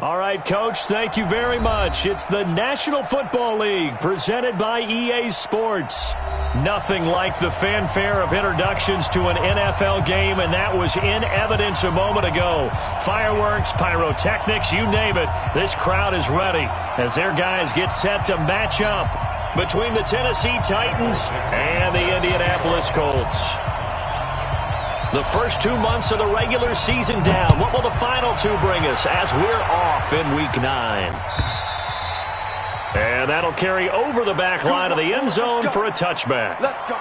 All right, Coach, thank you very much. It's the National Football League presented by EA Sports. Nothing like the fanfare of introductions to an NFL game, and that was in evidence a moment ago. Fireworks, pyrotechnics, you name it. This crowd is ready as their guys get set to match up between the Tennessee Titans and the Indianapolis Colts. The first 2 months of the regular season down. What will the final two bring us as we're off in Week 9? And that'll carry over the back line of the end zone for a touchback. Let's go.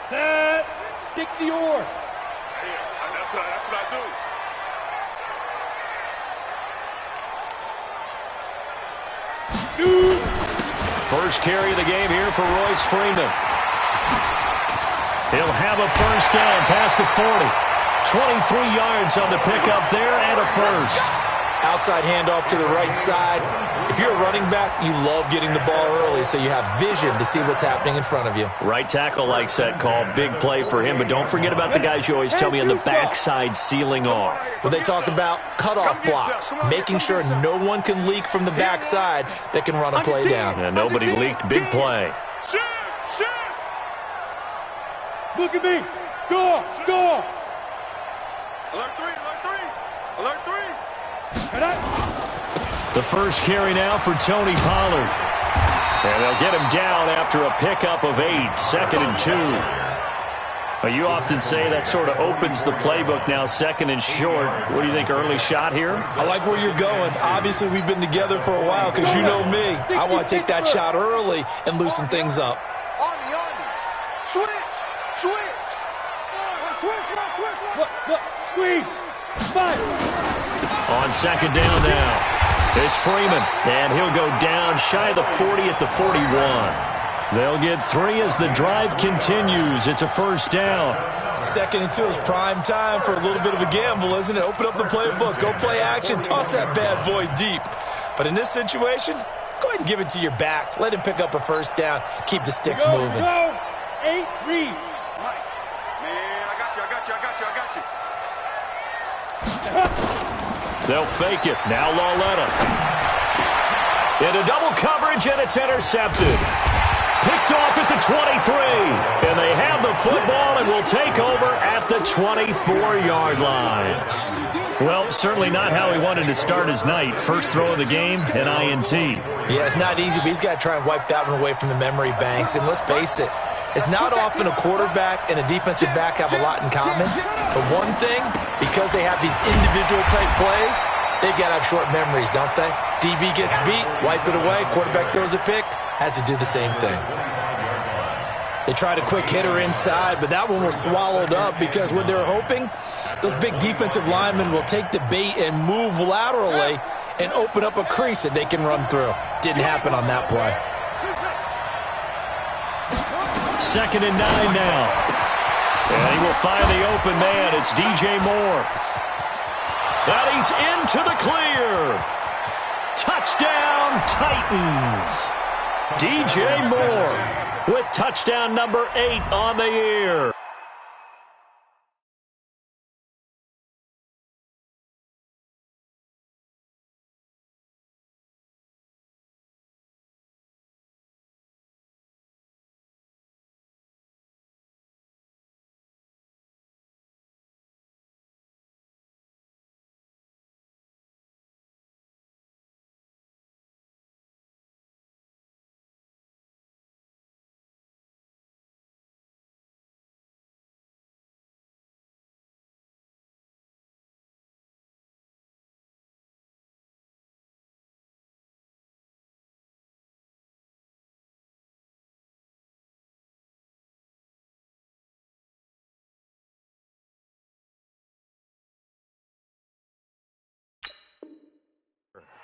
Set. 60 yards. Yeah, that's what I do. First carry of the game here for Royce Freeman. He'll have a first down past the 40. 23 yards on the pickup there and a first. Outside handoff to the right side. If you're a running back, you love getting the ball early so you have vision to see what's happening in front of you. Right tackle likes that call. Big play for him, but don't forget about the guys you always tell me on the backside sealing off. Well, they talk about cutoff blocks, making sure no one can leak from the backside that can run a play down. And nobody leaked. Big play. Look at me. Score. Score. Alert 3. Alert 3. Alert 3. The first carry now for Tony Pollard. And they'll get him down after a pickup of 8, 2nd and 2. Well, you often say that sort of opens the playbook now, 2nd and short. What do you think, early shot here? I like where you're going. Obviously, we've been together for a while because you know me. I want to take that shot early and loosen things up. Army. Switch. Look. Squeeze. Fight. On 2nd down now. It's Freeman, and he'll go down shy of the 40 at the 41. They'll get 3 as the drive continues. It's a first down. 2nd and 2 is prime time for a little bit of a gamble, isn't it? Open up the playbook, go play action, toss that bad boy deep. But in this situation, go ahead and give it to your back. Let him pick up a first down. Keep the sticks moving. Go. 8, read. Mike. Man, I got you. They'll fake it. Now Lauletta. Into double coverage, and it's intercepted. Picked off at the 23. And they have the football and will take over at the 24-yard line. Well, certainly not how he wanted to start his night. First throw of the game, an INT. Yeah, it's not easy, but he's got to try and wipe that one away from the memory banks. And let's face it, it's not often a quarterback and a defensive back have a lot in common. But one thing, because they have these individual-type plays, they've got to have short memories, don't they? DB gets beat, wipe it away. Quarterback throws a pick, has to do the same thing. They tried a quick hitter inside, but that one was swallowed up because what they were hoping, those big defensive linemen will take the bait and move laterally and open up a crease that they can run through. Didn't happen on that play. 2nd and 9 now. And he will find the open man. It's DJ Moore. And he's into the clear. Touchdown, Titans. DJ Moore with touchdown number 8 on the year.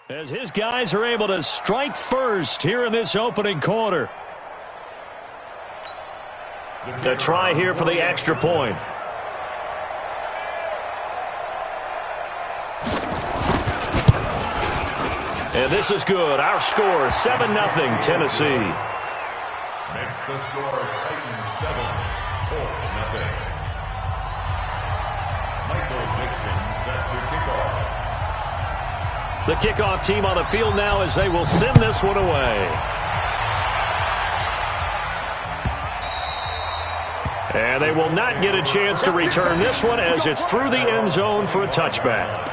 As his guys are able to strike first here in this opening quarter. A try here for the extra point. And this is good. Our score, 7-0 Tennessee. Makes the score Titans 7, Colts 0. Michael Dixon set to kickoff. The kickoff team on the field now as they will send this one away. And they will not get a chance to return this one as it's through the end zone for a touchback.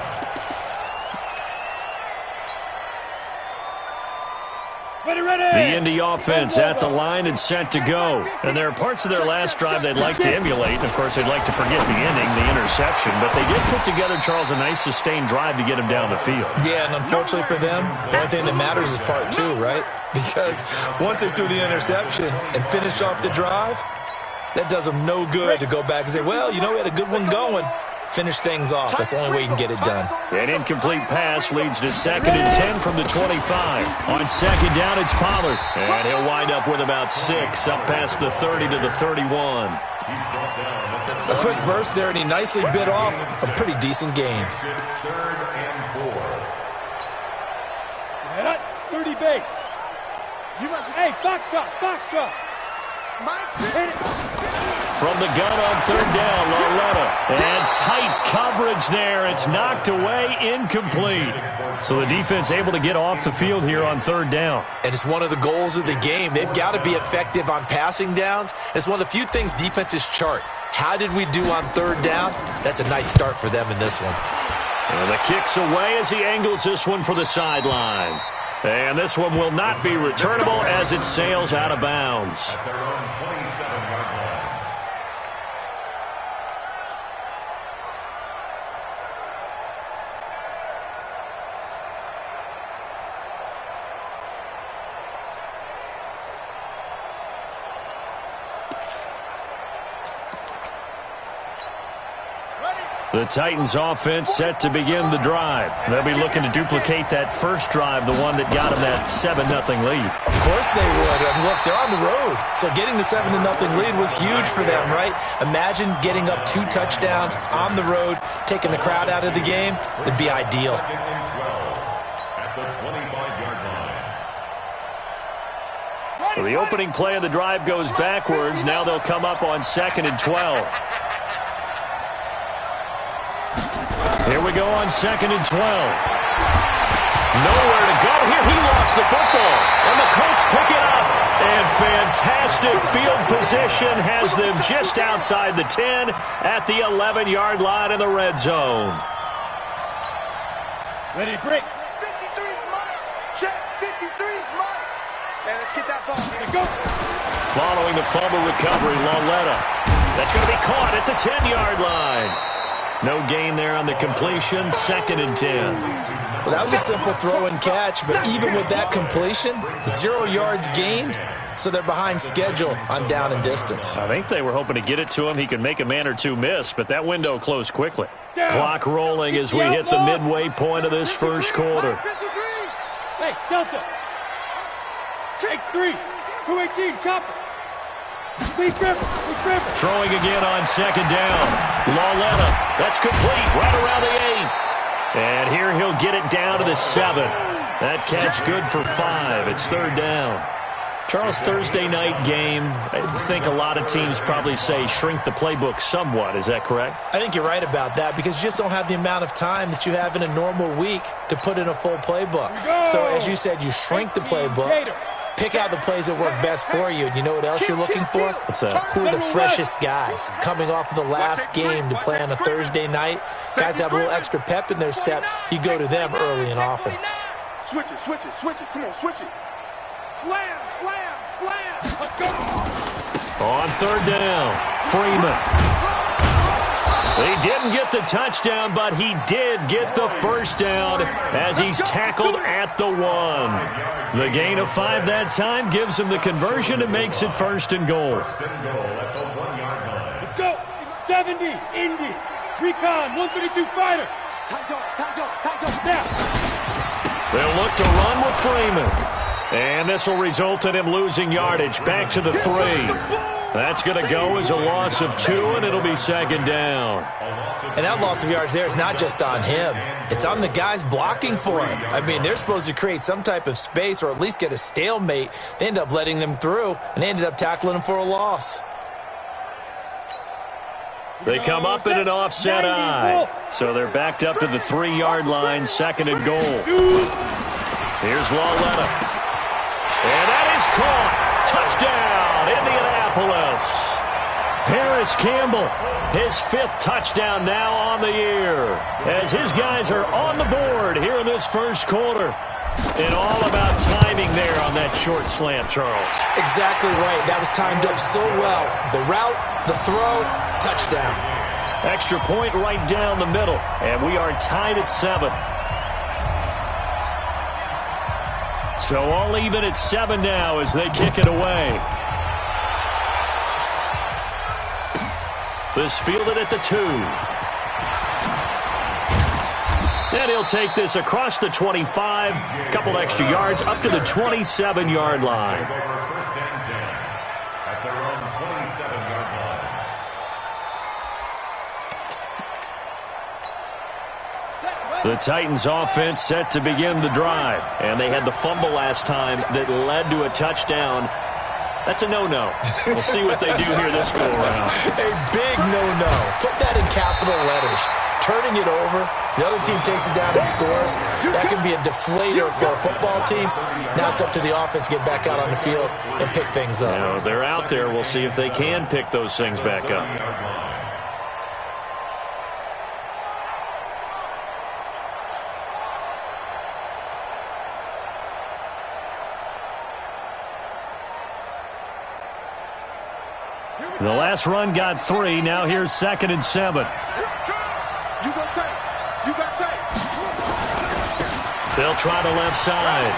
The Indy offense at the line and set to go. And there are parts of their last drive they'd like to emulate. And, of course, they'd like to forget the inning, the interception. But they did put together, Charles, a nice sustained drive to get him down the field. Yeah, and unfortunately for them, the only thing that matters is part two, right? Because once they threw the interception and finished off the drive, that does them no good to go back and say, well, you know, we had a good one going. Finish things off. That's the only way you can get it done. An incomplete pass leads to 2nd and 10 from the 25. On second down, it's Pollard. And he'll wind up with about 6 up past the 30 to the 31. A quick burst there, and he nicely bit off a pretty decent gain. 3rd and 4. 30 base. Hey, foxtrot. From the gun on 3rd down, Loretta. And tight coverage there. It's knocked away, incomplete. So the defense able to get off the field here on 3rd down. And it's one of the goals of the game. They've got to be effective on passing downs. It's one of the few things defenses chart. How did we do on 3rd down? That's a nice start for them in this one. And the kick's away as he angles this one for the sideline. And this one will not be returnable as it sails out of bounds. At their own 27-yard line. The Titans offense set to begin the drive. They'll be looking to duplicate that first drive, the one that got them that 7-0 lead. Of course they would. I mean, look, they're on the road. So getting the 7-0 lead was huge for them, right? Imagine getting up 2 touchdowns on the road, taking the crowd out of the game. It'd be ideal. 2nd and 12 at the 25-yard line. So the opening play of the drive goes backwards. Now they'll come up on 2nd and 12. Here we go on 2nd and 12. Nowhere to go here. He lost the football. And the Colts pick it up. And fantastic field position has them just outside the 10 at the 11-yard line in the red zone. Ready, break. 53's mine. Check. 53's mine. And let's get that ball. Let's go. Following the fumble recovery, Loletta. That's going to be caught at the 10-yard line. No gain there on the completion, 2nd and 10. Well, that was a simple throw and catch, but even with that completion, 0 yards gained, so they're behind schedule on down and distance. I think they were hoping to get it to him. He could make a man or two miss, but that window closed quickly. Clock rolling as we hit the midway point of this first quarter. Hey, Delta. X3. 218, chopper. Leaf river. Throwing again on 2nd down. Loletta. That's complete right around the 8. And here he'll get it down to the 7. That catch good for 5. It's 3rd down. Charles, Thursday night game, I think a lot of teams probably say shrink the playbook somewhat. Is that correct? I think you're right about that because you just don't have the amount of time that you have in a normal week to put in a full playbook. So as you said, you shrink the playbook. Pick out the plays that work best for you. And you know what else you're looking for? What's that? Who are the freshest guys coming off of the last game to play on a Thursday night? Guys have a little extra pep in their step. You go to them early and often. Switch it. Come on, switch it. Slam. Let's go. On 3rd down, Freeman. He didn't get the touchdown, but he did get the first down as he's tackled at the 1. The gain of 5 that time gives him the conversion and makes it 1st and goal. First and goal at the 1-yard line. Let's go. 70, Indy. Recon, 132 fighter. Time go. Now. They'll look to run with Freeman. And this will result in him losing yardage back to the 3. That's going to go as a loss of 2, and it'll be second down. And that loss of yards there is not just on him. It's on the guys blocking for him. I mean, they're supposed to create some type of space or at least get a stalemate. They end up letting them through, and they ended up tackling him for a loss. They come up in an offset eye. So they're backed up to the 3-yard line, second and goal. Here's Lawletta. And that is caught. Touchdown, Indianapolis. Paris Campbell, his 5th touchdown now on the year, as his guys are on the board here in this first quarter. And all about timing there on that short slant, Charles. Exactly right. That was timed up so well. The route, the throw, touchdown. Extra point right down the middle, and we are tied at 7. So all even at 7 now as they kick it away. This fielded at the 2. And he'll take this across the 25, couple extra yards up to the 27-yard line. First and 10 at their own 27-yard line. The Titans offense set to begin the drive, and they had the fumble last time that led to a touchdown. That's a no-no. We'll see what they do here this go-around. A big no-no. Put that in capital letters. Turning it over, the other team takes it down and scores. That can be a deflator for a football team. Now it's up to the offense to get back out on the field and pick things up. You know, they're out there. We'll see if they can pick those things back up. The last run got 3. Now here's second and 7. You got tape. You got tape. They'll try the left side.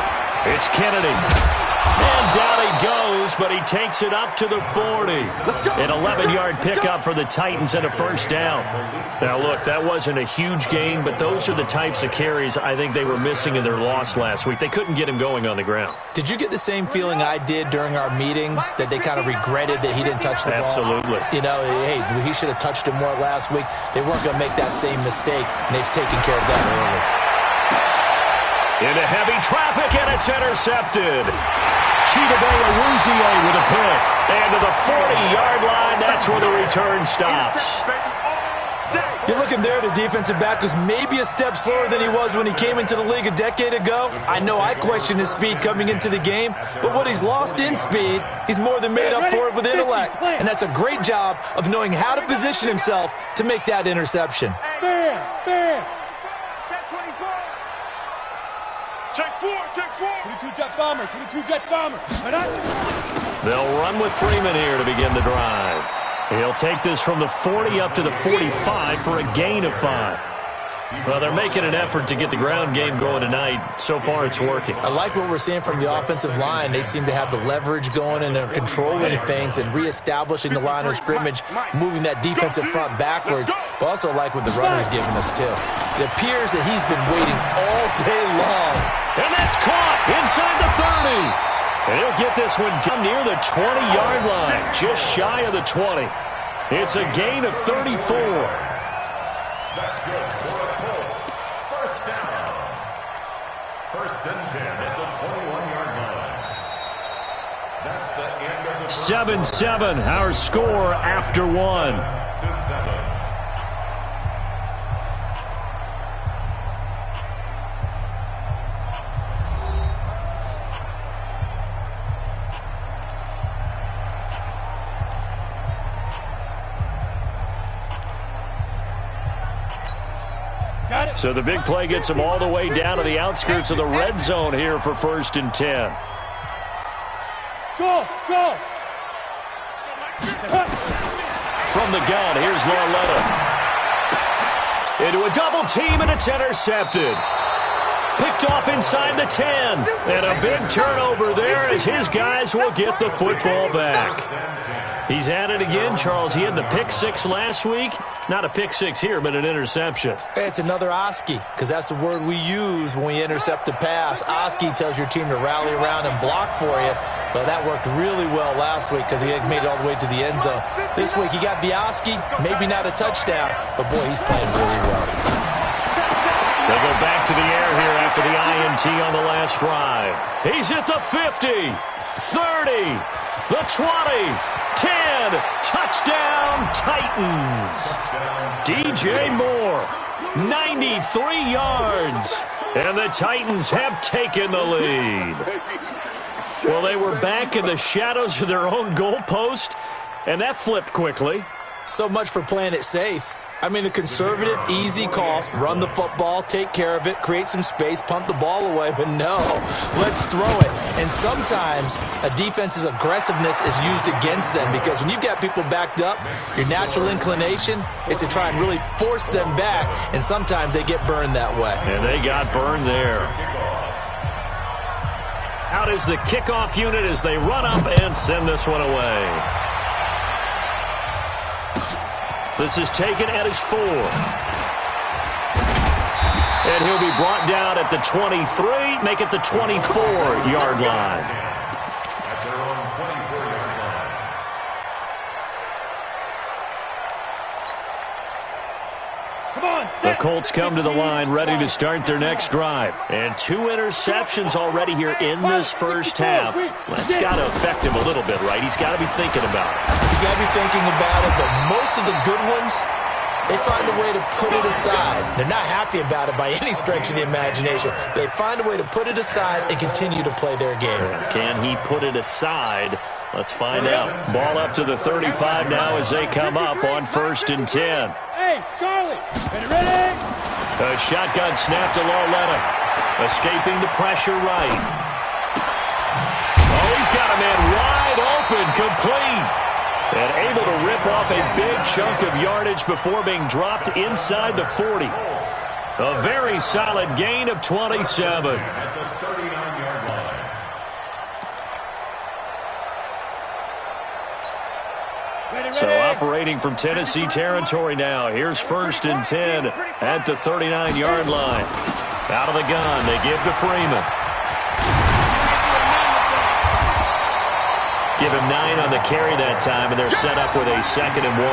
It's Kennedy. And down he goes, but he takes it up to the 40. An 11-yard pickup for the Titans and a first down. Now, look, that wasn't a huge gain, but those are the types of carries I think they were missing in their loss last week. They couldn't get him going on the ground. Did you get the same feeling I did during our meetings, that they kind of regretted that he didn't touch the ball? Absolutely. You know, hey, he should have touched him more last week. They weren't going to make that same mistake, and they've taken care of that early. Into heavy traffic, and it's intercepted. Chidobe Awuzie with a pick. And to the 40-yard line, that's where the return stops. You're looking there, the defensive back was maybe a step slower than he was when he came into the league a decade ago. I know I questioned his speed coming into the game, but what he's lost in speed, he's more than made up for it with intellect. And that's a great job of knowing how to position himself to make that interception. Check 4. 22 jet bomber. 22 jet bomber. They'll run with Freeman here to begin the drive. He'll take this from the 40 up to the 45 for a gain of 5. Well, they're making an effort to get the ground game going tonight. So far, it's working. I like what we're seeing from the offensive line. They seem to have the leverage going, and they're controlling things and reestablishing the line of scrimmage, moving that defensive front backwards. But also like what the runner's giving us, too. It appears that he's been waiting all day long. And that's caught inside the 30. And he'll get this one down near the 20-yard line, just shy of the 20. It's a gain of 34. That's good for the Colts. First down. First and 10 at the 21-yard line. That's the end of the first 7-7, our score after 1. to 7. So the big play gets them all the way down to the outskirts of the red zone here for first and 10. Go! From the gun, here's Lawletta. Into a double team, and it's intercepted. Picked off inside the 10. And a big turnover there as his guys will get the football back. He's at it again, Charles. He had the pick six last week. Not a pick six here, but an interception. It's another Oski, because that's the word we use when we intercept a pass. Oski tells your team to rally around and block for you. But that worked really well last week because he had made it all the way to the end zone. This week he got the Oski, maybe not a touchdown, but boy, he's playing really well. They'll go back to the air here after the INT on the last drive. He's at the 50, 30, the 20, 10, touchdown Titans. DJ Moore, 93 yards, and the Titans have taken the lead. Well, they were back in the shadows of their own goalpost, and that flipped quickly. So much for playing it safe. I mean, the conservative, easy call, run the football, take care of it, create some space, punt the ball away, but no, let's throw it. And sometimes a defense's aggressiveness is used against them because when you've got people backed up, your natural inclination is to try and really force them back, and sometimes they get burned that way. And they got burned there. Out is the kickoff unit as they run up and send this one away. This is taken at his 4. And he'll be brought down at the 23, make it the 24-yard line. At their own 24-yard line. The Colts come to the line ready to start their next drive. And 2 interceptions already here in this first half. That's got to affect him a little bit, right? He's got to be thinking about it. He's got to be thinking about it, but most of the good ones, they find a way to put it aside. They're not happy about it by any stretch of the imagination. They find a way to put it aside and continue to play their game. Can he put it aside? Let's find out. Ball up to the 35 now as they come up on 1st and 10. Hey, Charlie, ready? A shotgun snap to Lauletta. Escaping the pressure right. Oh, he's got a man wide open, complete. And able to rip off a big chunk of yardage before being dropped inside the 40. A very solid gain of 27. At the 39-yard line. So operating from Tennessee territory now. Here's 1st and 10 at the 39-yard line. Out of the gun, they give to Freeman. Give him 9 on the carry that time, and they're set up with a 2nd and 1.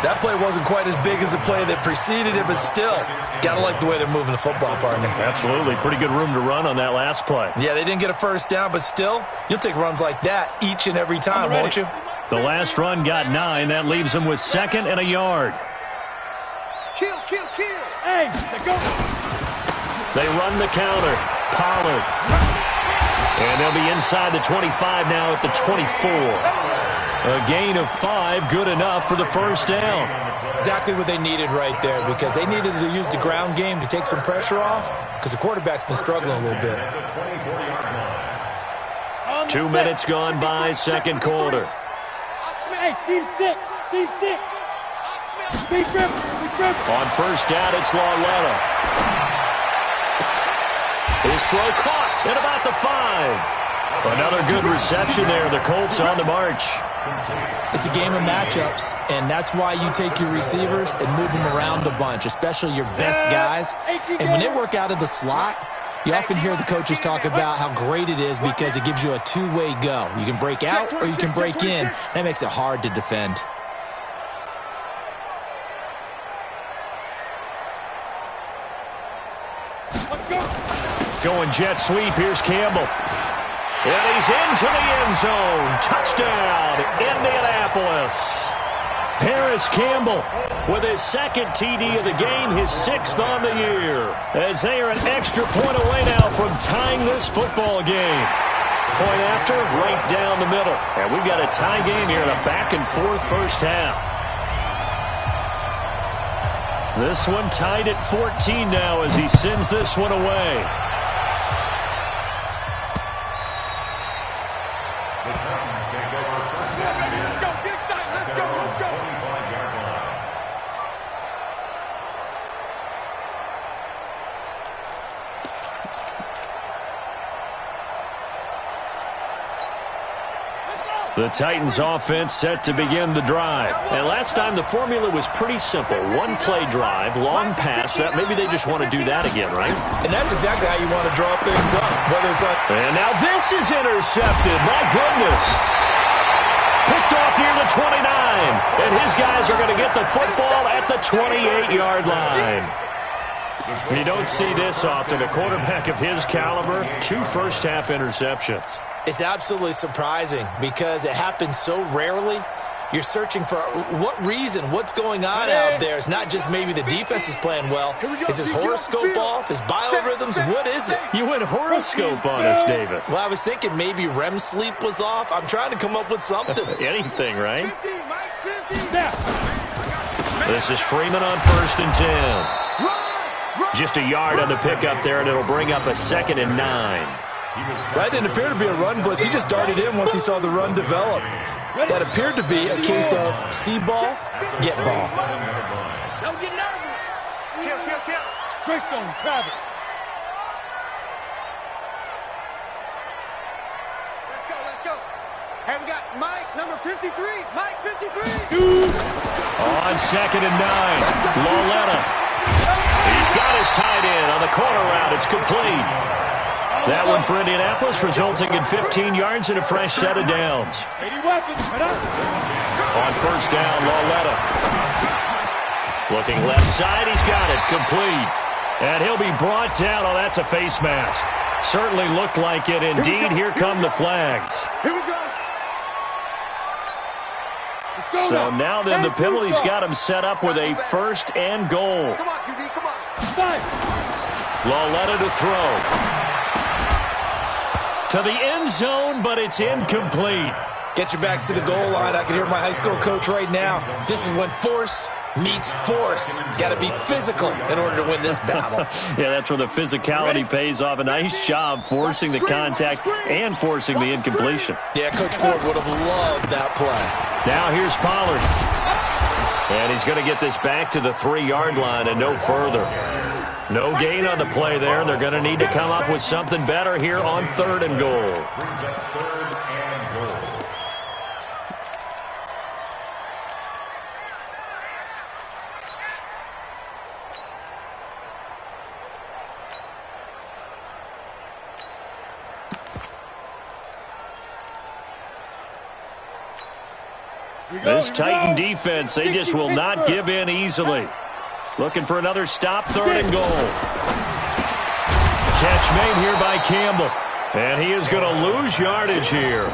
That play wasn't quite as big as the play that preceded it, but still, got to like the way they're moving the football, partner. Absolutely. Pretty good room to run on that last play. Yeah, they didn't get a first down, but still, you'll take runs like that each and every time, won't you? The last run got 9. That leaves them with 2nd and a yard. Kill, kill, kill. Hey, go. They run the counter. Pollard. And they'll be inside the 25 now at the 24. A gain of 5, good enough for the first down. Exactly what they needed right there, because they needed to use the ground game to take some pressure off, because the quarterback's been struggling a little bit. 2 minutes gone by, 2nd quarter. Hey, Team 6. Big rip. On 1st down, it's Lauletta. His throw caught at about the 5. Another good reception there. The Colts on the march. It's a game of matchups, and that's why you take your receivers and move them around a bunch, especially your best guys. And when they work out of the slot, you often hear the coaches talk about how great it is because it gives you a two-way go. You can break out or you can break in. That makes it hard to defend. Going jet sweep. Here's Campbell. And he's into the end zone. Touchdown, Indianapolis. Paris Campbell with his 2nd TD of the game, his 6th on the year. As they are an extra point away now from tying this football game. Point after, right down the middle. And we've got a tie game here in a back-and-forth first half. This one tied at 14 now as he sends this one away. The Titans offense set to begin the drive. And last time the formula was pretty simple. One play drive, long pass. Maybe they just want to do that again, right? And that's exactly how you want to draw things up. Whether it's And now this is intercepted. My goodness. Picked off near the 29. And his guys are going to get the football at the 28-yard line. You don't see this often. A quarterback of his caliber, 2 first-half interceptions. It's absolutely surprising because it happens so rarely. You're searching for what reason, what's going on out there. It's not just maybe the defense is playing well. Is his horoscope off? His biorhythms? What is it? You went horoscope on us, David. Well, I was thinking maybe REM sleep was off. I'm trying to come up with something. Anything, right? This is Freeman on 1st and 10. Just a yard on the pickup there, and it'll bring up a 2nd and 9. That didn't appear to be a run blitz. He just darted in once he saw the run develop. That appeared to be a case of see ball, get ball. Don't get nervous. Kill. Greystone, Travis. Let's go. Hey, we got Mike, number 53. Mike, 53. On 2nd and 9. Loletta. He's got his tight end on the corner route. It's complete. That one for Indianapolis, resulting in 15 yards and a fresh set of downs. On 1st down, Loletta. Looking left side, he's got it, complete. And he'll be brought down. Oh, that's a face mask. Certainly looked like it. Indeed, here come the flags. Here we go. So now then, the penalty's got him set up with a 1st and goal. Come on, QB, come on. Loletta to throw. To the end zone, but it's incomplete. Get your backs to the goal line. I can hear my high school coach right now. This is when force meets force. Got to be physical in order to win this battle. Yeah, that's where the physicality pays off. A nice job forcing the contact and forcing the incompletion. Yeah, Coach Ford would have loved that play. Now here's Pollard. And he's going to get this back to the 3-yard line and no further. No gain on the play there. They're going to need to come up with something better here on 3rd and goal. Brings up 3rd and goal. This Titan defense, they just will not give in easily. Looking for another stop, 3rd and goal. Catch made here by Campbell. And he is going to lose yardage here.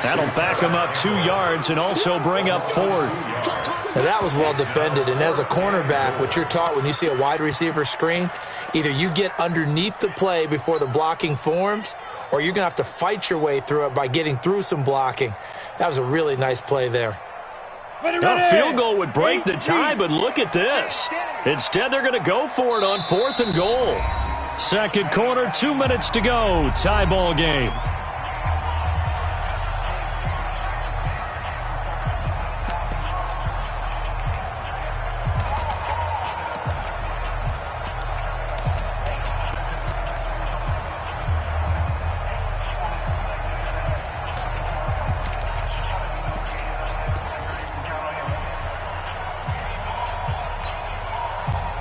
That'll back him up 2 yards and also bring up 4th. Now that was well defended. And as a cornerback, what you're taught when you see a wide receiver screen, either you get underneath the play before the blocking forms, or you're going to have to fight your way through it by getting through some blocking. That was a really nice play there. A field goal would break the tie, but look at this. Instead, they're going to go for it on 4th and goal. 2nd quarter, 2 minutes to go. Tie ball game.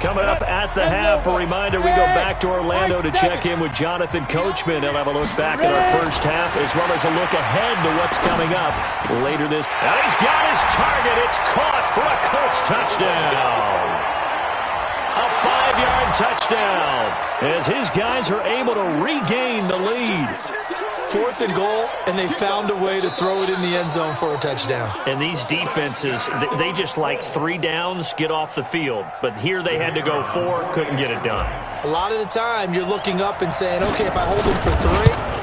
Coming up at the half, a reminder, we go back to Orlando to check in with Jonathan Coachman. He'll have a look back at our first half as well as a look ahead to what's coming up later this. And he's got his target. It's caught for a Colts touchdown. A 5-yard touchdown as his guys are able to regain the lead. 4th and goal, and they found a way to throw it in the end zone for a touchdown. And these defenses, they just like 3 downs, get off the field. But here they had to go 4, couldn't get it done. A lot of the time, you're looking up and saying, okay, if I hold them for 3,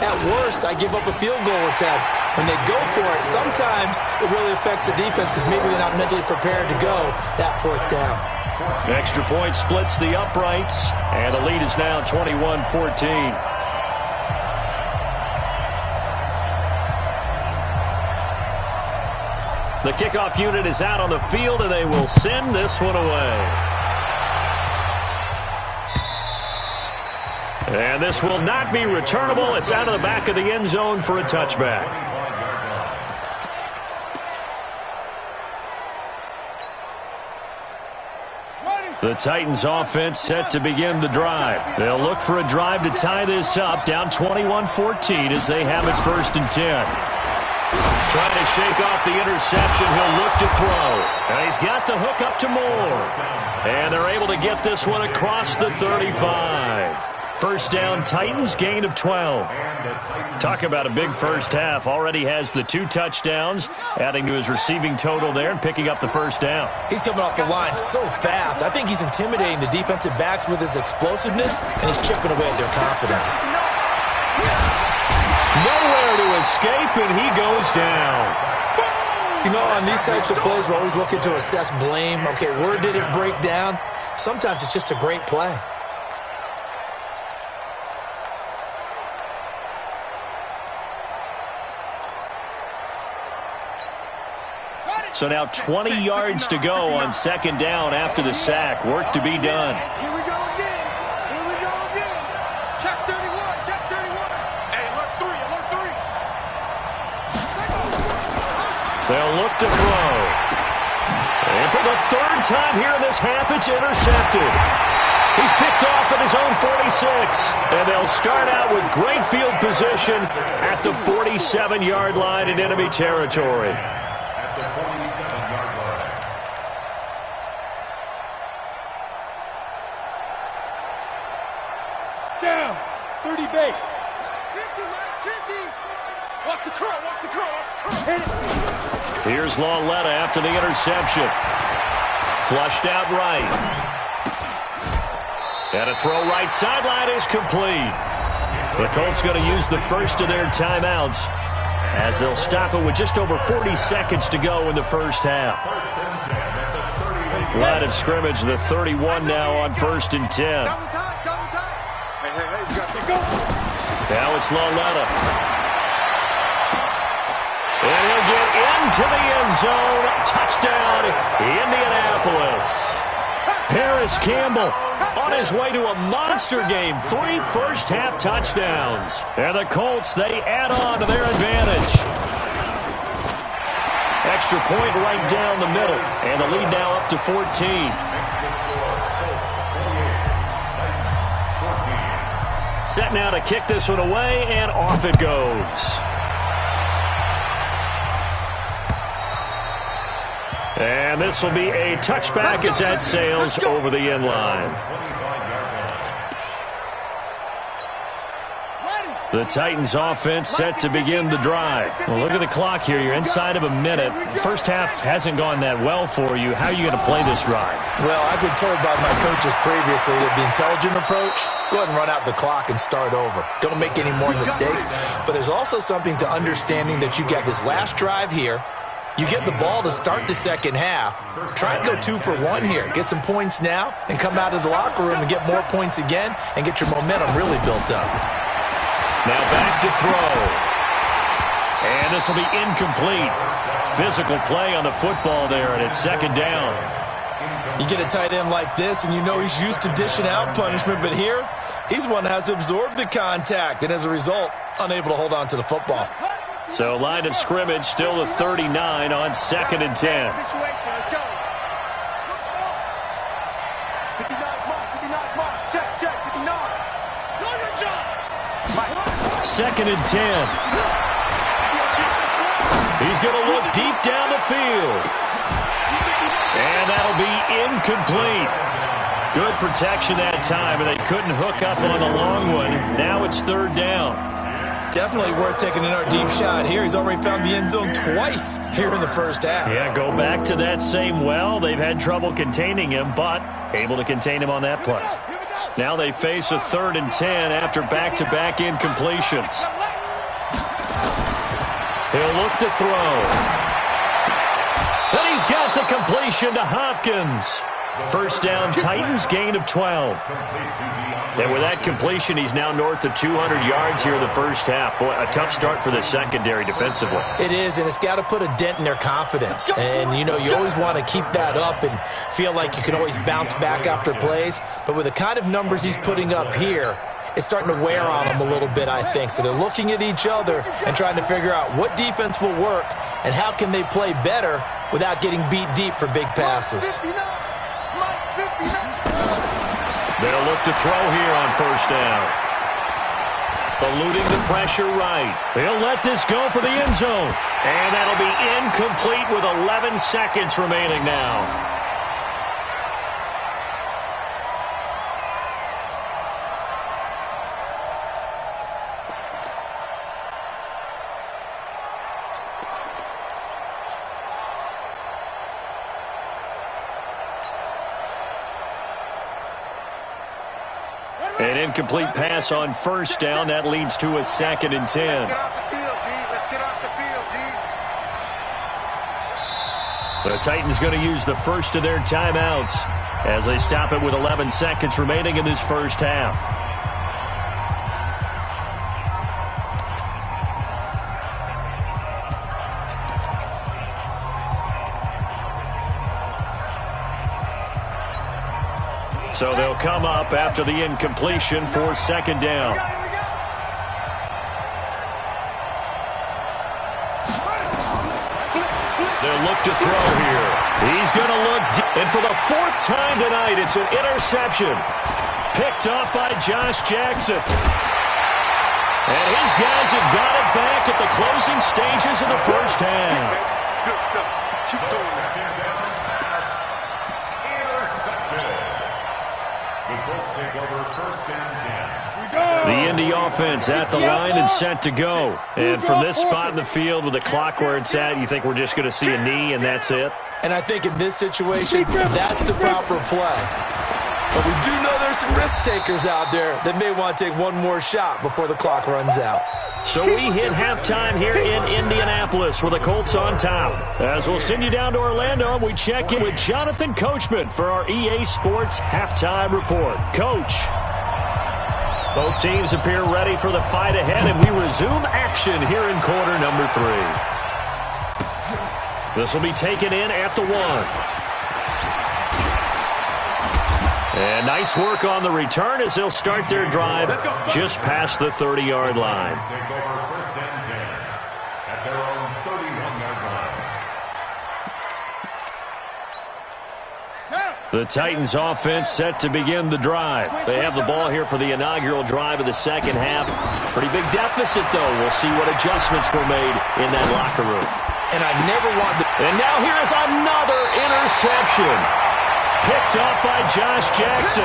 at worst, I give up a field goal attempt. When they go for it, sometimes it really affects the defense because maybe they're not mentally prepared to go that 4th down. Extra point splits the uprights, and the lead is now 21-14. The kickoff unit is out on the field, and they will send this one away. And this will not be returnable. It's out of the back of the end zone for a touchback. The Titans offense set to begin the drive. They'll look for a drive to tie this up, down 21-14 as they have it 1st and 10. Trying to shake off the interception. He'll look to throw. And he's got the hook up to Moore. And they're able to get this one across the 35. 1st down, Titans, gain of 12. Talk about a big first half. Already has the 2 touchdowns, adding to his receiving total there and picking up the 1st down. He's coming off the line so fast. I think he's intimidating the defensive backs with his explosiveness, and he's chipping away at their confidence. Nowhere to escape, and he goes down. You know, on these types of plays, we're always looking to assess blame. Okay, where did it break down? Sometimes it's just a great play. So now 20 yards to go on 2nd down after the sack. Work to be done. Here we go again. Here we go again. Check 31. Check 31. Hey, alert 3. Alert 3. They'll look to throw. And for the 3rd time here in this half, it's intercepted. He's picked off at his own 46. And they'll start out with great field position at the 47-yard line in enemy territory. Down. 30 base. 50, 50. Watch the curl. Watch the curl. Watch the curl. Hit it. Here's Lauletta after the interception. Flushed out right. And a throw right sideline is complete. The Colts going to use the first of their timeouts as they'll stop it with just over 40 seconds to go in the first half. Line of scrimmage, the 31 now on 1st and 10. Double time. Double time. Hey, we got to go. Now it's Lauletta. And he'll get into the end zone. Touchdown, Indianapolis. Harris Campbell on his way to a monster game. 3 first-half touchdowns. And the Colts, they add on to their advantage. Extra point right down the middle. And the lead now up to 14. Set now to kick this one away, and off it goes. And this will be a touchback as that sails over the end line. The Titans offense set to begin the drive. Well, look at the clock here. You're inside of a minute. First half hasn't gone that well for you. How are you going to play this drive? Well, I've been told by my coaches previously that the intelligent approach, go ahead and run out the clock and start over. Don't make any more mistakes. But there's also something to understanding that you got this last drive here. You get the ball to start the second half. Try and go 2 for 1 here. Get some points now and come out of the locker room and get more points again and get your momentum really built up. Now back to throw. And this will be incomplete. Physical play on the football there, and it's 2nd down. You get a tight end like this, and you know he's used to dishing out punishment, but here, he's one that has to absorb the contact, and as a result, unable to hold on to the football. So line of scrimmage still the 39 on 2nd and 10. Situation. Let's go. 59 mark. Check. 59. Do your job. 2nd and 10. He's going to look deep down the field. And that'll be incomplete. Good protection that time, and they couldn't hook up on the long one. Now it's 3rd down. Definitely worth taking in our deep shot here. He's already found the end zone twice here in the first half. Yeah, go back to that same well. They've had trouble containing him, but able to contain him on that play. Now they face a 3rd and 10 after back-to-back incompletions. He'll look to throw. And he's got the completion to Hopkins. 1st down, Titans, gain of 12. And with that completion, he's now north of 200 yards here in the first half. Boy, a tough start for the secondary defensively. It is, and it's got to put a dent in their confidence. And, you know, you always want to keep that up and feel like you can always bounce back after plays. But with the kind of numbers he's putting up here, it's starting to wear on them a little bit, I think. So they're looking at each other and trying to figure out what defense will work and how can they play better without getting beat deep for big passes. 59. Mike 59. look to throw here on first down. Eluding the pressure right. He'll let this go for the end zone. And that'll be incomplete with 11 seconds remaining now. An incomplete pass on first down. That leads to a 2nd and 10. Let's get off the field, D. Let's get off the field, D. The Titans going to use the first of their timeouts as they stop it with 11 seconds remaining in this first half. So they'll come up after the incompletion for 2nd down. They'll look to throw here. He's going to look deep. And for the 4th time tonight, it's an interception. Picked off by Josh Jackson. And his guys have got it back at the closing stages of the first half. Good stuff. Keep doing that. Take over 1st and 10. The Indy offense at the line and set to go. And from this spot in the field with the clock where it's at, you think we're just going to see a knee and that's it? And I think in this situation, that's the proper play. But we do know there's some risk takers out there that may want to take one more shot before the clock runs out. So we hit halftime here in Indianapolis with the Colts on top. As we'll send you down to Orlando, we check in with Jonathan Coachman for our EA Sports Halftime Report. Coach, both teams appear ready for the fight ahead, and we resume action here in quarter number 3. This will be taken in at the 1. And nice work on the return as they'll start their drive just past the 30-yard line. Take over 1st and 10 at their own 31-yard line. The Titans offense set to begin the drive. They have the ball here for the inaugural drive of the second half. Pretty big deficit, though. We'll see what adjustments were made in that locker room. And I never wanted to... And now here's another interception. Picked off by Josh Jackson.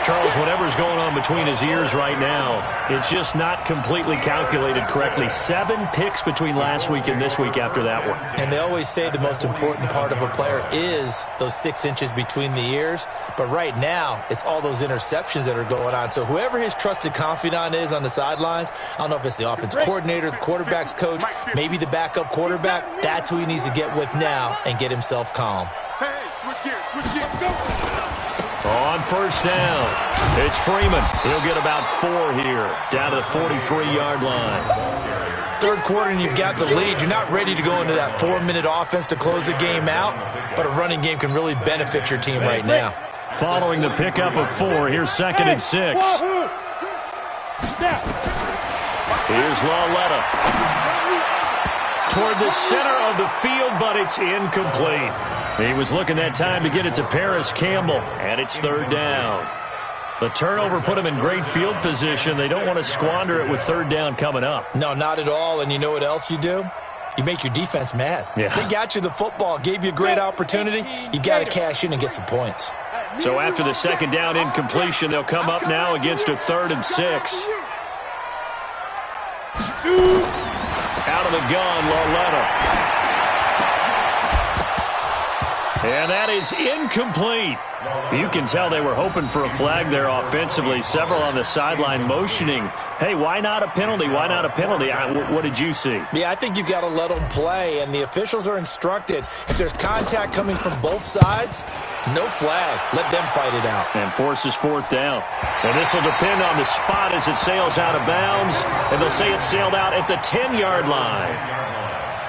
Charles, whatever's going on between his ears right now, it's just not completely calculated correctly. 7 picks between last week and this week after that one. And they always say the most important part of a player is those 6 inches between the ears. But right now, it's all those interceptions that are going on. So whoever his trusted confidant is on the sidelines, I don't know if it's the offensive coordinator, the quarterback's coach, maybe the backup quarterback, that's who he needs to get with now and get himself calm. Hey, switch gears, go! On first down, it's Freeman. He'll get about 4 here, down to the 43-yard line. 3rd quarter and you've got the lead. You're not ready to go into that 4-minute offense to close the game out, but a running game can really benefit your team right now. Following the pickup of 4, here's 2nd and 6. Here's Lawletta. Toward the center of the field, but it's incomplete. He was looking that time to get it to Paris Campbell, and it's 3rd down. The turnover put him in great field position. They don't want to squander it with 3rd down coming up. No, not at all. And you know what else you do? You make your defense mad. Yeah. They got you the football, gave you a great opportunity. You got to cash in and get some points. So after the 2nd down incompletion, they'll come up now against a 3rd and 6. Out of the gun, Lawletta. And that is incomplete. You can tell they were hoping for a flag there offensively. Several on the sideline motioning, hey, why not a penalty? Why not a penalty? What did you see? Yeah, I think you've got to let them play, and the officials are instructed. If there's contact coming from both sides, no flag. Let them fight it out. And forces 4th down. And this will depend on the spot as it sails out of bounds. And they'll say it sailed out at the 10-yard line.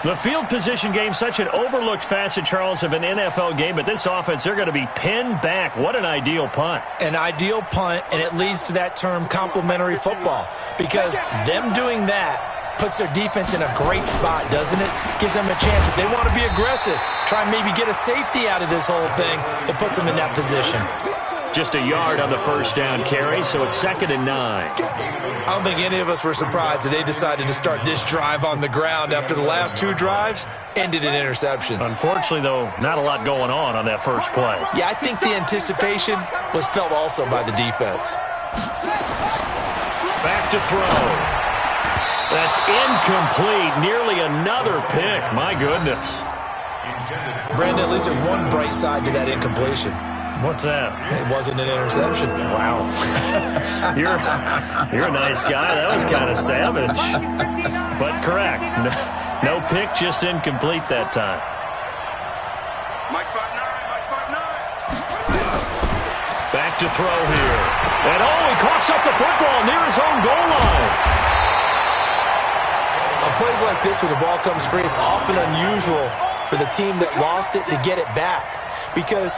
The field position game, such an overlooked facet, Charles, of an NFL game. But this offense, they're going to be pinned back. What an ideal punt. An ideal punt, and it leads to that term complementary football. Because them doing that puts their defense in a great spot, doesn't it? Gives them a chance. If they want to be aggressive, try and maybe get a safety out of this whole thing, it puts them in that position. Just a yard on the first down carry, so it's 2nd and 9. I don't think any of us were surprised that they decided to start this drive on the ground after the last 2 drives ended in interceptions. Unfortunately, though, not a lot going on that first play. Yeah, I think the anticipation was felt also by the defense. Back to throw. That's incomplete. Nearly another pick. My goodness. Brandon, at least there's one bright side to that incompletion. What's that? It wasn't an interception. Wow. You're a nice guy. That was kind of savage. But correct. No pick, just incomplete that time. Mike 5'9", Mike 5'9". Back to throw here. And he coughs up the football near his own goal line. On plays like this, when the ball comes free, it's often unusual for the team that lost it to get it back. Because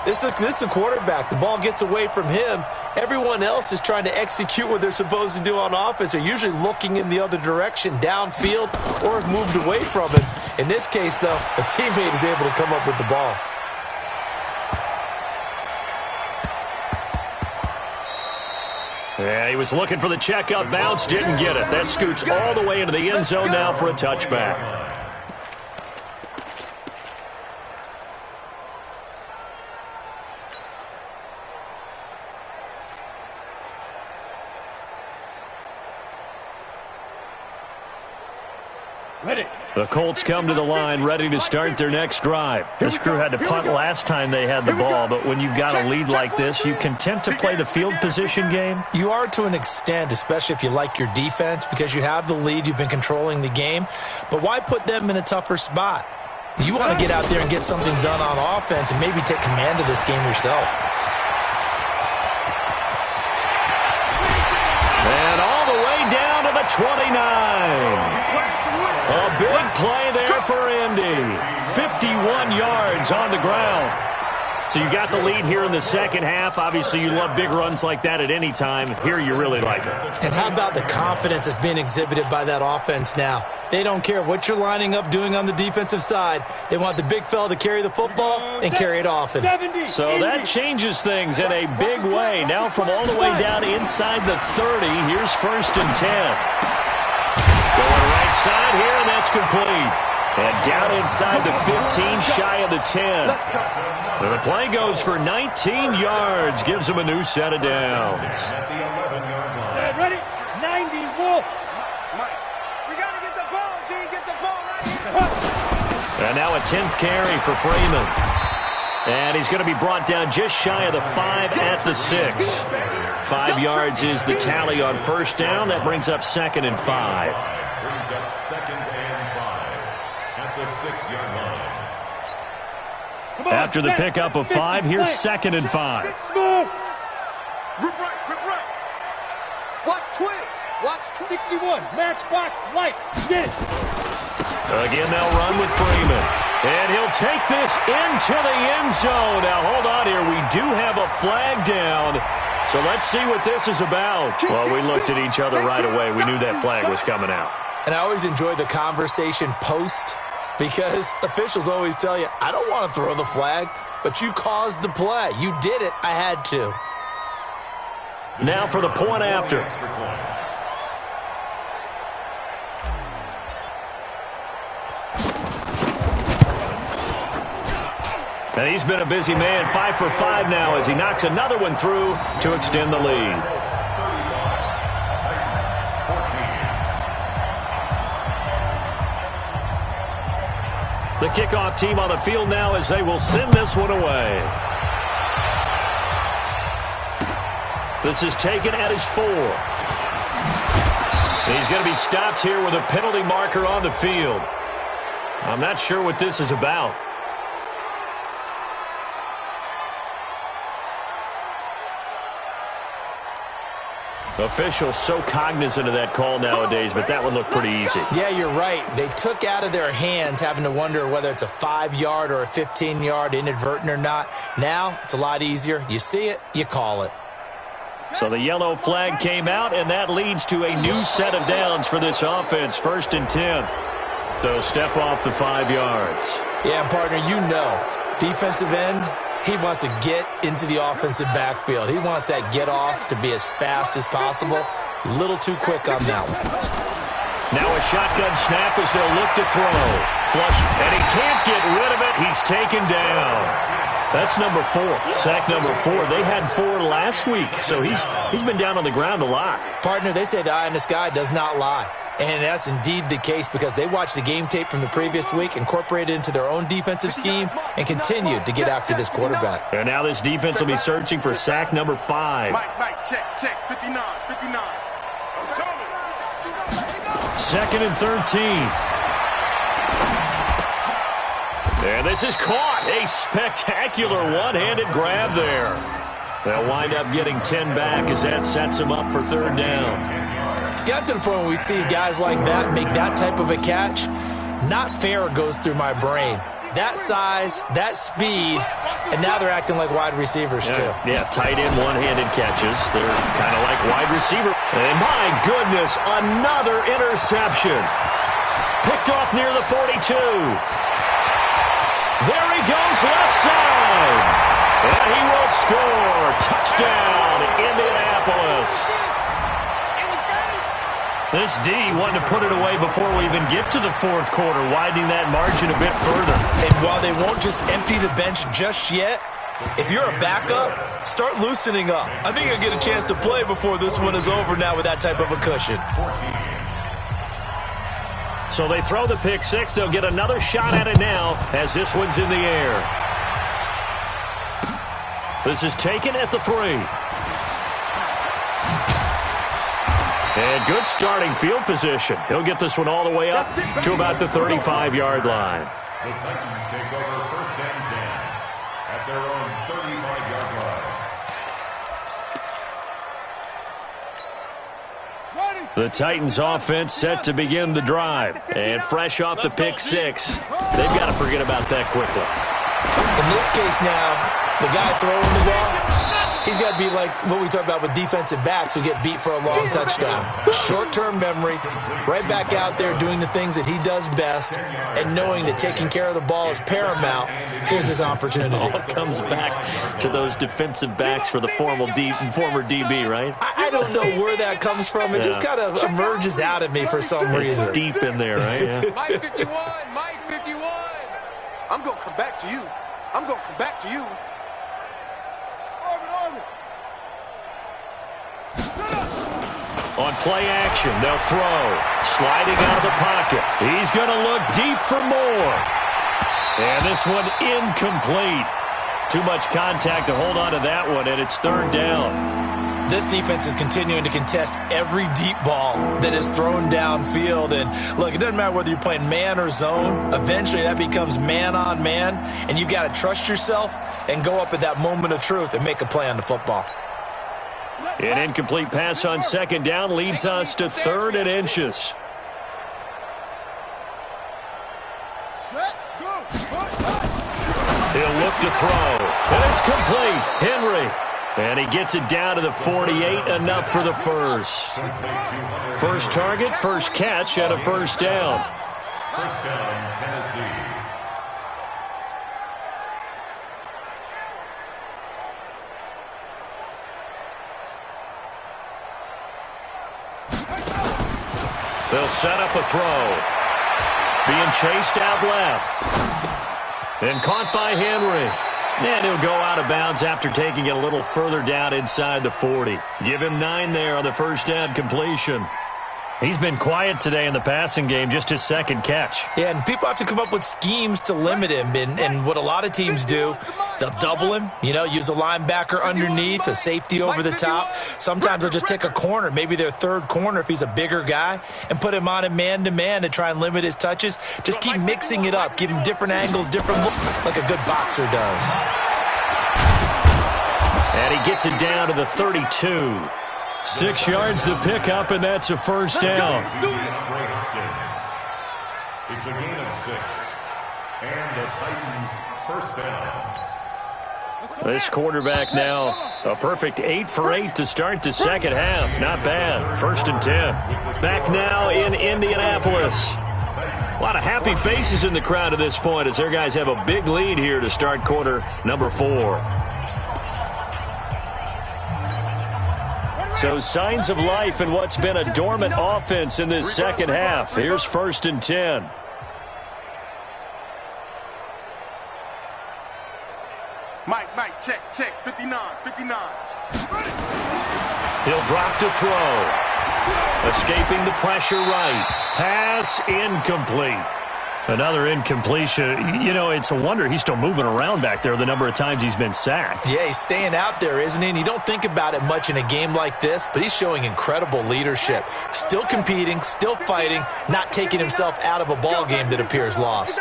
this is the quarterback. The ball gets away from him. Everyone else is trying to execute what they're supposed to do on offense. They're usually looking in the other direction, downfield, or have moved away from him. In this case, though, a teammate is able to come up with the ball. Yeah, he was looking for the checkup bounce, didn't get it. That scoots all the way into the end zone now for a touchback. The Colts come to the line ready to start their next drive. This crew had to punt last time they had the ball, but when you've got a lead like this, you content to play the field position game? You are to an extent, especially if you like your defense, because you have the lead, you've been controlling the game. But why put them in a tougher spot? You want to get out there and get something done on offense and maybe take command of this game yourself. And all the way down to the 29. A big play there for Indy. 51 yards on the ground. So you got the lead here in the second half. Obviously, you love big runs like that at any time. Here, you really like it. And how about the confidence that's being exhibited by that offense now? They don't care what you're lining up doing on the defensive side. They want the big fella to carry the football and carry it often. So that changes things in a big way. Now from all the way down inside the 30, here's 1st and 10. Going right side here, and that's complete. And down inside the 15, shy of the 10. And the play goes for 19 yards, gives him a new set of downs. Ready? 90, Wolf. We got to get the ball, D. Get the ball right here. And now a 10th carry for Freeman. And he's going to be brought down just shy of the 5 at the 6. 5 yards is the tally on 1st down. That brings up 2nd and 5. Brings up 2nd and 5 at the 6-yard line. After the pickup of 5, here's 2nd and 5. Smooth. Rip right, rip right. Watch twins. Watch 61, matchbox, lights, get it. Again, they'll run with Freeman. And he'll take this into the end zone. Now, hold on here. We do have a flag down. So let's see what this is about. Well, we looked at each other right away. We knew that flag was coming out. And I always enjoy the conversation post because officials always tell you, I don't want to throw the flag, but you caused the play. You did it. I had to. Now for the point after. And he's been a busy man, 5 for 5 now as he knocks another one through to extend the lead. The kickoff team on the field now as they will send this one away. This is taken at his 4. He's going to be stopped here with a penalty marker on the field. I'm not sure what this is about. Officials so cognizant of that call nowadays, but that one looked pretty easy. Yeah, you're right. They took out of their hands having to wonder whether it's a 5-yard or a 15-yard, inadvertent or not. Now, it's a lot easier. You see it, you call it. So the yellow flag came out, and that leads to a new set of downs for this offense. 1st and 10. So step off the 5 yards. Yeah, partner, you know, defensive end He wants to get into the offensive backfield. He wants that get off to be as fast as possible. A little too quick on that one. Now a shotgun snap as they'll look to throw. Flush, and he can't get rid of it. He's taken down. That's number 4. Sack number 4. They had 4 last week, so he's been down on the ground a lot. Partner, they say the eye in the sky does not lie. And that's indeed the case because they watched the game tape from the previous week, incorporated it into their own defensive scheme, and continued to get after this quarterback. And now this defense will be searching for sack number 5. Mike, check, 59. 2nd and 13. And this is caught. A spectacular one-handed grab there. They'll wind up getting 10 back as that sets them up for 3rd down. It's got to the point where we see guys like that make that type of a catch. Not fair goes through my brain. That size, that speed, and now they're acting like wide receivers too. Yeah, tight end one-handed catches. They're kind of like wide receiver. And my goodness, another interception. Picked off near the 42. There he goes, left side. And he will score. Touchdown, Indianapolis. This D wanted to put it away before we even get to the 4th quarter, widening that margin a bit further. And while they won't just empty the bench just yet, if you're a backup, start loosening up. I think you'll get a chance to play before this one is over now with that type of a cushion. So they throw the pick 6. They'll get another shot at it now as this one's in the air. This is taken at the 3. And good starting field position. He'll get this one all the way up to about the 35-yard line. The Titans take over 1st and 10 at their own 35-yard line. The Titans offense set to begin the drive. And fresh off the pick 6, they've got to forget about that quickly. In this case now, the guy throwing the ball, he's got to be like what we talk about with defensive backs who get beat for a long touchdown. Short-term memory, right back out there doing the things that he does best, and knowing that taking care of the ball is paramount. Here's his opportunity. It all comes back to those defensive backs for the former DB, right? I don't know where that comes from. It just kind of emerges out of me for some reason. It's deep in there, right? Yeah. Mike 51. I'm going to come back to you. On play action, they'll throw. Sliding out of the pocket. He's going to look deep for more. And this one incomplete. Too much contact to hold on to that one, and it's 3rd down. This defense is continuing to contest every deep ball that is thrown downfield. And, look, it doesn't matter whether you're playing man or zone. Eventually, that becomes man-on-man, and you've got to trust yourself and go up at that moment of truth and make a play on the football. An incomplete pass on 2nd down leads us to 3rd and inches. He'll look to throw, and it's complete. Henry. And he gets it down to the 48, enough for the first. First target, first catch, and a 1st down. 1st down, Tennessee. They'll set up a throw. Being chased out left. And caught by Henry. And he'll go out of bounds after taking it a little further down inside the 40. Give him 9 there on the 1st down completion. He's been quiet today in the passing game, just his 2nd catch. Yeah, and people have to come up with schemes to limit him. And what a lot of teams do, they'll double him, use a linebacker underneath, a safety over the top. Sometimes they'll just take a corner, maybe their 3rd corner if he's a bigger guy, and put him on a man-to-man to try and limit his touches. Just keep mixing it up, give him different angles, different looks, like a good boxer does. And he gets it down to the 32. 6 yards the pickup, and that's a 1st down. It's a gain of 6. And the Titans' 1st down. This quarterback now, a perfect 8 for 8 to start the 2nd half. Not bad. 1st and 10. Back now in Indianapolis. A lot of happy faces in the crowd at this point as their guys have a big lead here to start quarter number 4. So signs of life in what's been a dormant offense in this second half. Here's 1st and 10. Mike, check, 59. He'll drop to throw. Escaping the pressure right. Pass incomplete. Another incompletion. You know, it's a wonder he's still moving around back there the number of times he's been sacked. Yeah, he's staying out there, isn't he? And you don't think about it much in a game like this, but he's showing incredible leadership. Still competing, still fighting, not taking himself out of a ball game that appears lost.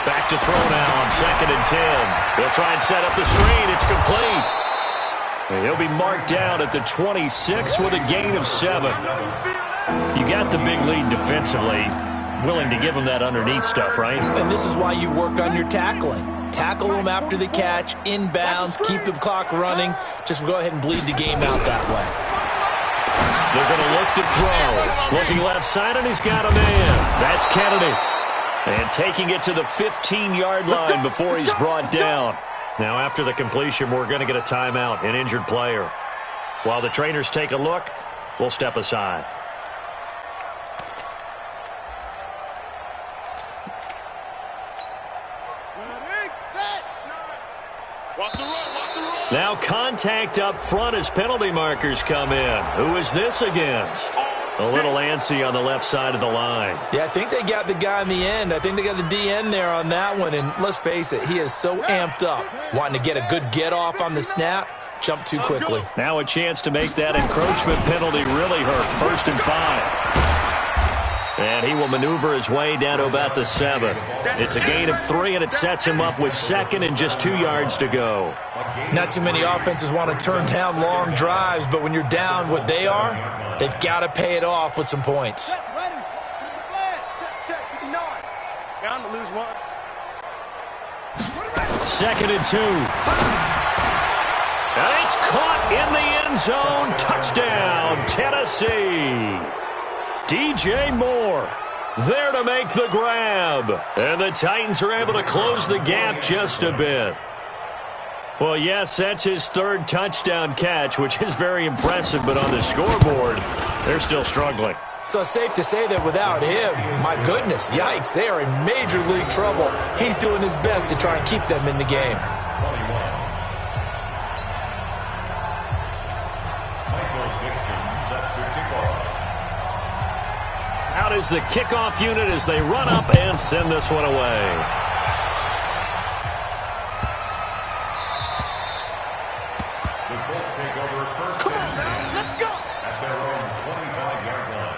Back to throw now on 2nd and 10. He'll try and set up the screen. It's complete. And he'll be marked down at the 26 with a gain of 7. You got the big lead defensively. Willing to give him that underneath stuff, right? And this is why you work on your tackling. Tackle him after the catch, inbounds, keep the clock running. Just go ahead and bleed the game out that way. They're going to look to throw. Looking left side, and he's got a man. That's Kennedy. And taking it to the 15-yard line before he's brought down. Now, after the completion, we're going to get a timeout, an injured player. While the trainers take a look, we'll step aside. Now contact up front as penalty markers come in. Who is this against? A little antsy on the left side of the line. Yeah, I think they got the guy in the end. I think they got the DN there on that one. And let's face it, he is so amped up, wanting to get a good get-off on the snap, jump too quickly. Now a chance to make that encroachment penalty really hurt. 1st and 5. And he will maneuver his way down to about the 7. It's a gain of 3, and it sets him up with 2nd and just 2 yards to go. Not too many offenses want to turn down long drives, but when you're down what they are, they've got to pay it off with some points. Check, 59. Bound to lose 1. 2nd and 2. And it's caught in the end zone. Touchdown, Tennessee. DJ Moore there to make the grab. And the Titans are able to close the gap just a bit. Well, yes, that's his 3rd touchdown catch, which is very impressive, but on the scoreboard, they're still struggling. So safe to say that without him, my goodness, yikes, they are in major league trouble. He's doing his best to try and keep them in the game. Out is the kickoff unit as they run up and send this one away. Come on, man, let's go. At their own 25-yard line.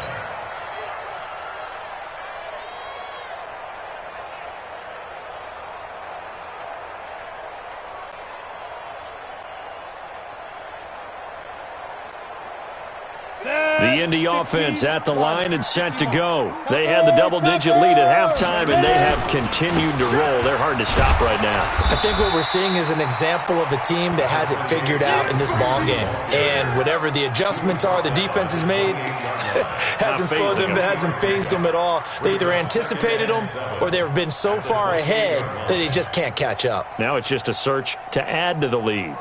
The Indy offense at the line and set to go. They had the double-digit lead at halftime, and they have continued to roll. They're hard to stop right now. I think what we're seeing is an example of a team that has it figured out in this ball game. And whatever the adjustments are the defense has made, hasn't slowed them, hasn't phased them at all. They either anticipated them or they've been so far ahead that they just can't catch up. Now it's just a search to add to the lead.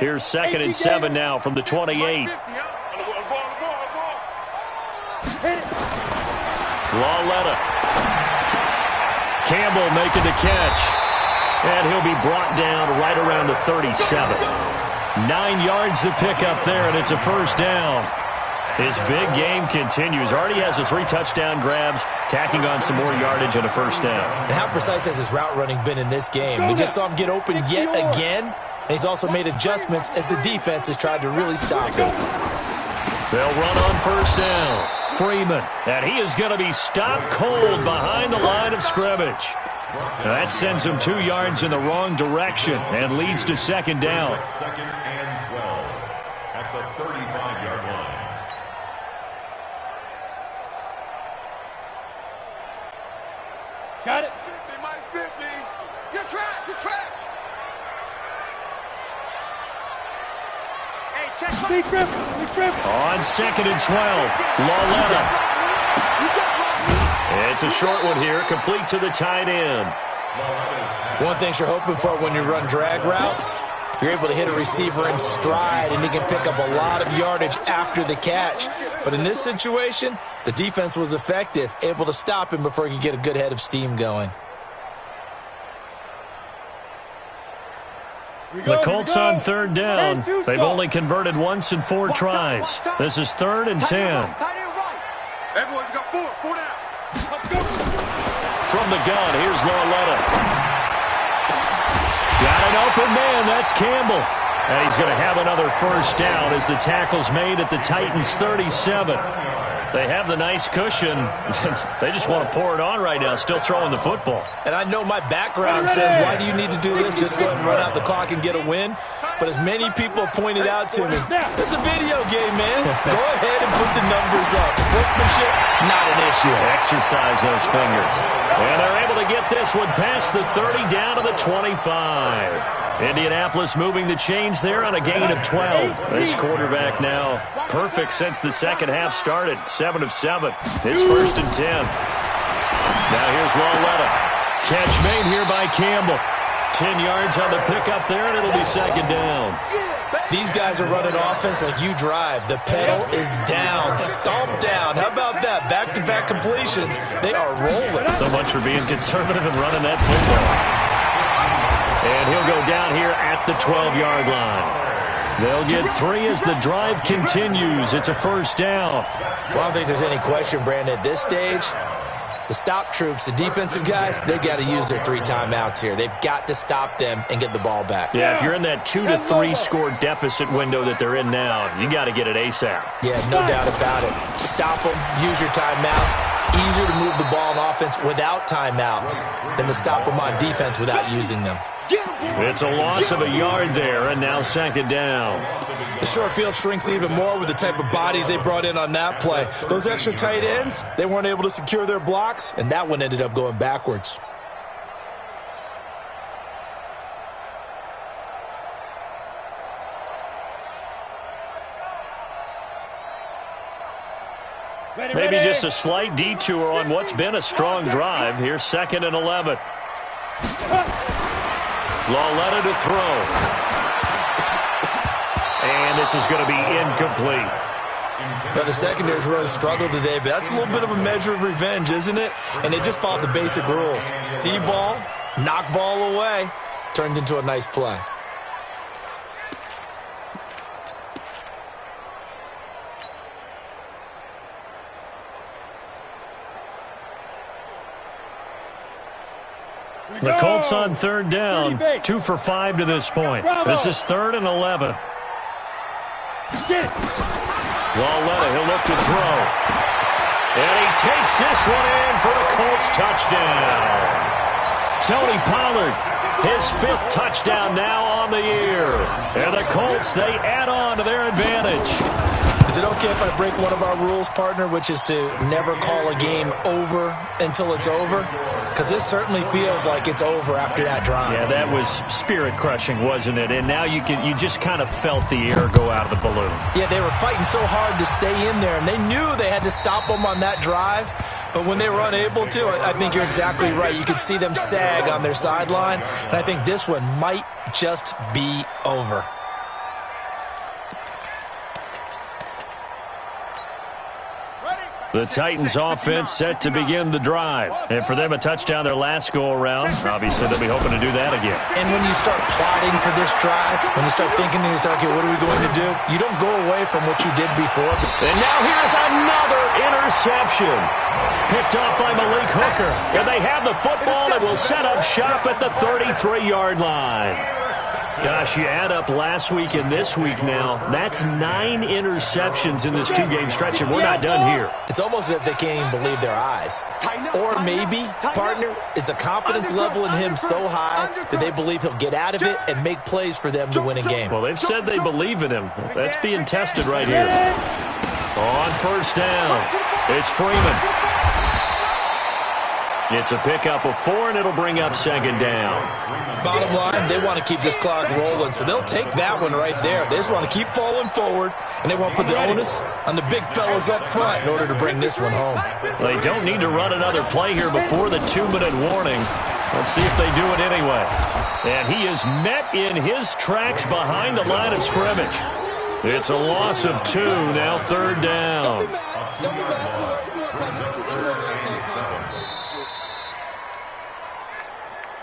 Here's 2nd and 7 now from the 28. Lawletta. Campbell making the catch. And he'll be brought down right around the 37. 9 yards to pick up there, and it's a 1st down. His big game continues. Already has the 3 touchdown grabs, tacking on some more yardage and a 1st down. And how precise has his route running been in this game? We just saw him get open yet again. And he's also made adjustments as the defense has tried to really stop him. They'll run on 1st down. Freeman. And he is going to be stopped cold behind the line of scrimmage. That sends him 2 yards in the wrong direction and leads to 2nd down. 2nd and 12 at the 35-yard line. Got it. 50, Mike, 50. You're trapped. You're trapped. Big Griffin. On It's 2nd and 12. Lauletta. It's a short one here, complete to the tight end. One thing you're hoping for when you run drag routes, you're able to hit a receiver in stride, and he can pick up a lot of yardage after the catch. But in this situation, the defense was effective, able to stop him before he could get a good head of steam going. The Colts on 3rd down. They've only converted once in 4 tries. This is 3rd and 10. Everyone, you got 4 down. From the gun, here's Lauletta. Got an open man, that's Campbell. And he's going to have another first down as the tackle's made at the Titans' 37. They have the nice cushion. They just want to pour it on right now, still throwing the football. And I know my background says, why do you need to do this? Just go ahead and run out the clock and get a win. But as many people pointed out to me, this is a video game, man. Go ahead and put the numbers up. Sportsmanship, not an issue. Exercise those fingers. And they're able to get this one past the 30 down to the 25. Indianapolis moving the chains there on a gain of 12. This quarterback now perfect since the second half started. 7 of 7. It's 1st and 10. Now here's Lauletta. Catch made here by Campbell. 10 yards on the pickup there, and it'll be 2nd down. These guys are running offense like you drive. The pedal is down, stomp down. How about that? Back-to-back completions. They are rolling. So much for being conservative and running that football. And he'll go down here at the 12-yard line. They'll get 3 as the drive continues. It's a first down. Well, I don't think there's any question, Brandon, at this stage. The stop troops, the defensive guys, they got to use their 3 timeouts here. They've got to stop them and get the ball back. Yeah, if you're in that 2 to 3 score deficit window that they're in now, you got to get it ASAP. Yeah, no doubt about it. Stop them, use your timeouts. Easier to move the ball on offense without timeouts than to stop them on defense without using them. It's a loss of a yard there, and now 2nd down. The short field shrinks even more with the type of bodies they brought in on that play. Those extra tight ends, they weren't able to secure their blocks, and that one ended up going backwards. Maybe just a slight detour on what's been a strong drive. Here's 2nd and 11. Lauletta to throw. And this is going to be incomplete. Now, the secondary's really struggled today, but that's a little bit of a measure of revenge, isn't it? And they just followed the basic rules. See ball, knock ball away, turned into a nice play. The Colts on 3rd down, 2 for 5 to this point. This is 3rd and 11. Lauletta, he'll look to throw. And he takes this one in for the Colts touchdown. Tony Pollard, his 5th touchdown now on the year. And the Colts, they add on to their advantage. Is it okay if I break one of our rules, partner, which is to never call a game over until it's over? Because this certainly feels like it's over after that drive. Yeah, that was spirit-crushing, wasn't it? And now you just kind of felt the air go out of the balloon. Yeah, they were fighting so hard to stay in there, and they knew they had to stop them on that drive. But when they were unable to, I think you're exactly right. You could see them sag on their sideline, and I think this one might just be over. The Titans offense set to begin the drive. And for them, a touchdown their last go-around. Obviously, they'll be hoping to do that again. And when you start plotting for this drive, when you start thinking to yourself, okay, what are we going to do? You don't go away from what you did before. And now here's another interception. Picked off by Malik Hooker. And they have the football and will set up shop at the 33-yard line. Gosh, you add up last week and this week now, that's 9 interceptions in this 2-game stretch, and we're not done here. It's almost as if they can't even believe their eyes. Or maybe, partner, is the confidence level in him so high that they believe he'll get out of it and make plays for them to win a game. Well, they've said they believe in him. That's being tested right here. On 1st down, it's Freeman. It's a pickup of 4, and it'll bring up second down. Bottom line, they want to keep this clock rolling, so they'll take that one right there. They just want to keep falling forward, and they want to put the onus on the big fellas up front in order to bring this one home. They don't need to run another play here before the 2-minute warning. Let's see if they do it anyway. And he is met in his tracks behind the line of scrimmage. It's a loss of 2, now third down.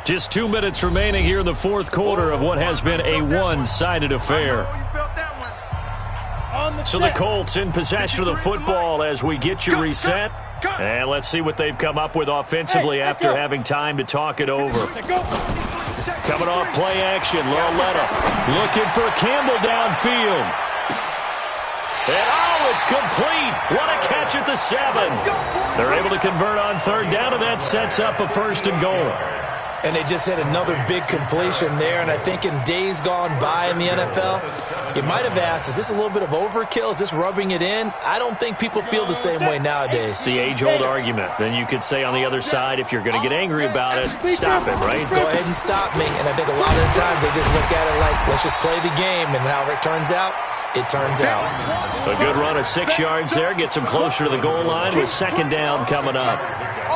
Just 2 minutes remaining here in the fourth quarter of what has been a one-sided affair. So the Colts in possession of the football as we get you reset. And let's see what they've come up with offensively after having time to talk it over. Coming off play action, Loletta looking for Campbell downfield. And oh, it's complete. What a catch at the 7. They're able to convert on third down, and that sets up a first and goal. And they just had another big completion there. And I think in days gone by in the NFL, you might have asked, is this a little bit of overkill? Is this rubbing it in? I don't think people feel the same way nowadays. It's the age-old argument. Then you could say on the other side, if you're going to get angry about it, stop it, right? Go ahead and stop me. And I think a lot of the times they just look at it like, let's just play the game. And however it turns out, it turns out. A good run of 6 yards there. Gets them closer to the goal line with second down coming up.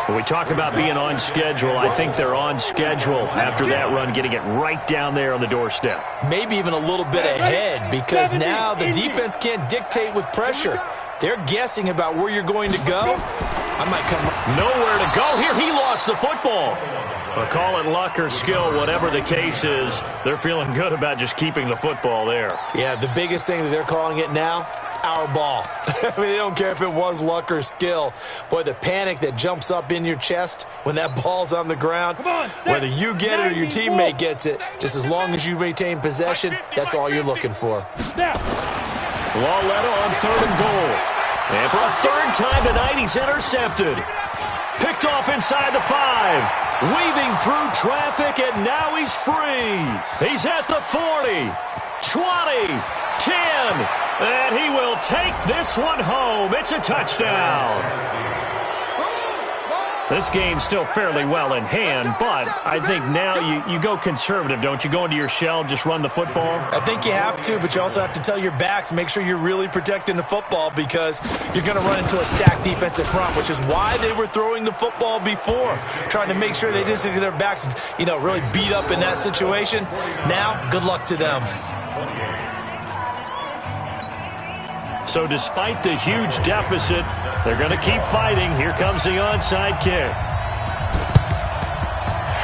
When we talk about being on schedule, I think they're on schedule after that run, getting it right down there on the doorstep. Maybe even a little bit ahead, because now the defense can't dictate with pressure. They're guessing about where you're going to go. I might come nowhere to go here. He lost the football. Well, call it luck or skill, whatever the case is. They're feeling good about just keeping the football there. Yeah, the biggest thing that they're calling it now, our ball. I mean, they don't care if it was luck or skill. Boy, the panic that jumps up in your chest when that ball's on the ground, whether you get it or your teammate gets it, just as long as you retain possession, that's all you're looking for. Loletta on third and goal. And for a third time tonight, he's intercepted. Picked off inside the 5. Weaving through traffic, and now he's free. He's at the 40, 20, 10, and he will take this one home. It's a touchdown. This game's still fairly well in hand, but I think now you go conservative, don't you? Go into your shell, just run the football? I think you have to, but you also have to tell your backs, make sure you're really protecting the football, because you're going to run into a stacked defensive front, which is why they were throwing the football before, trying to make sure they just get their backs, really beat up in that situation. Now, good luck to them. So despite the huge deficit, they're going to keep fighting. Here comes the onside kick.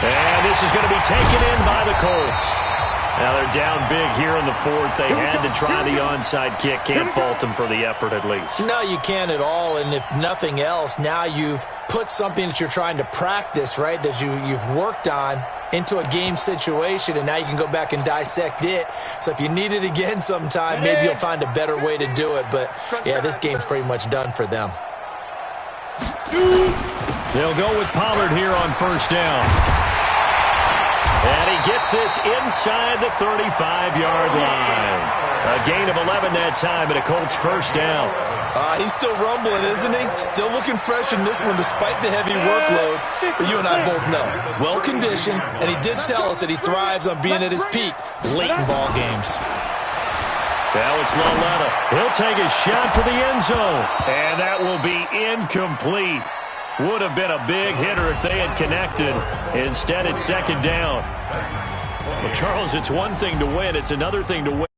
And this is going to be taken in by the Colts. Now they're down big here in the fourth. They had to try the onside kick. Can't fault them for the effort at least. No, you can't at all. And if nothing else, now you've put something that you're trying to practice, right, that you've worked on into a game situation, and now you can go back and dissect it. So if you need it again sometime, maybe you'll find a better way to do it. But, yeah, this game's pretty much done for them. They'll go with Pollard here on first down. And he gets this inside the 35-yard line. A gain of 11 that time, and a Colts first down. He's still rumbling, isn't he? Still looking fresh in this one despite the heavy workload. But you and I both know, well-conditioned, and he did tell us that he thrives on being at his peak late in ball games. Well, it's Loletta. He'll take a shot for the end zone, and that will be incomplete. Would have been a big hitter if they had connected. Instead, it's second down. Well, Charles, it's one thing to win. It's another thing to win.